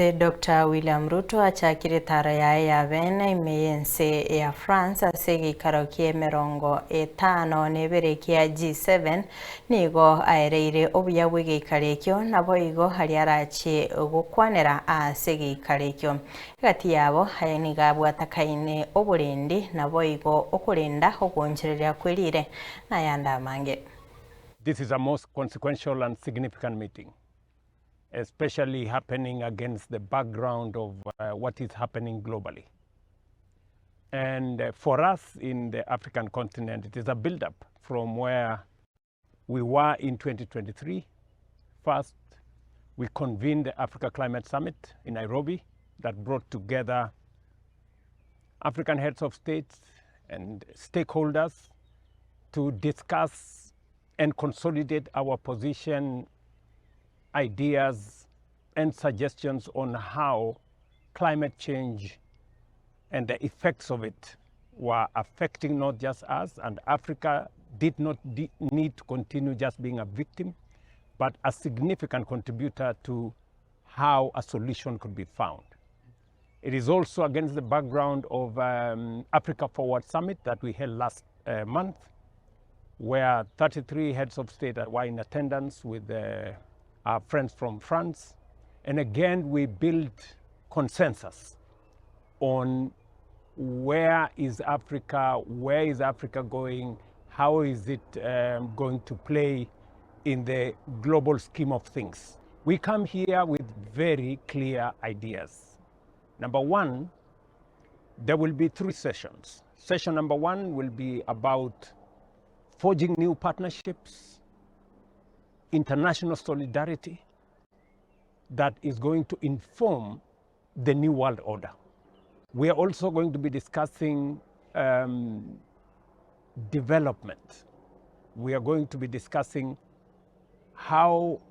ase Dr. William Ruto achakire taro yae ya bene imeyense ya France ase Egeikaro kie mirongo etano nebere kia G7 nigo aereire obuya bw'Egeikaro ekio nabo igo hari arachi gukwanera ase Egeikaro ekio gati yabo niga abwatakaine oburendi nabo igo okorenda ogonchereria KW'ERIRE nayanda mange. This is a most consequential and significant meeting, especially happening against the background of what is happening globally. And for us in the African continent, it is a build-up from where we were in 2023. First, we convened the Africa Climate Summit in Nairobi that brought together African heads of states and stakeholders to discuss and consolidate our position, ideas, and suggestions on how climate change and the effects of it were affecting not just us, and Africa did not need to continue just being a victim, but a significant contributor to how a solution could be found. It is also against the background of Africa Forward Summit that we held last month, where 33 heads of state were in attendance with our friends from France. And again, we built consensus on where is Africa going, how is it going to play in the global scheme of things. We come here with very clear ideas. Number one, there will be 3 sessions. Session number 1 will be about forging new partnerships, international solidarity that is going to inform the new world order. We are also going to be discussing development. We are going to be discussing how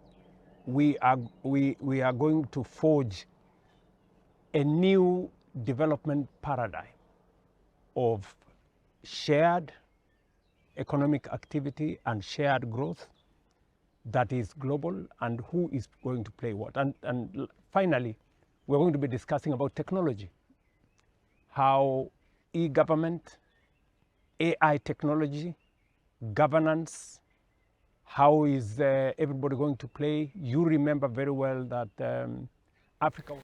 we are going to forge a new development paradigm of shared economic activity and shared growth that is global, and who is going to play what. And finally, we're going to be discussing about technology, how e-government, AI technology, governance, how is everybody going to play. You remember very well that Africa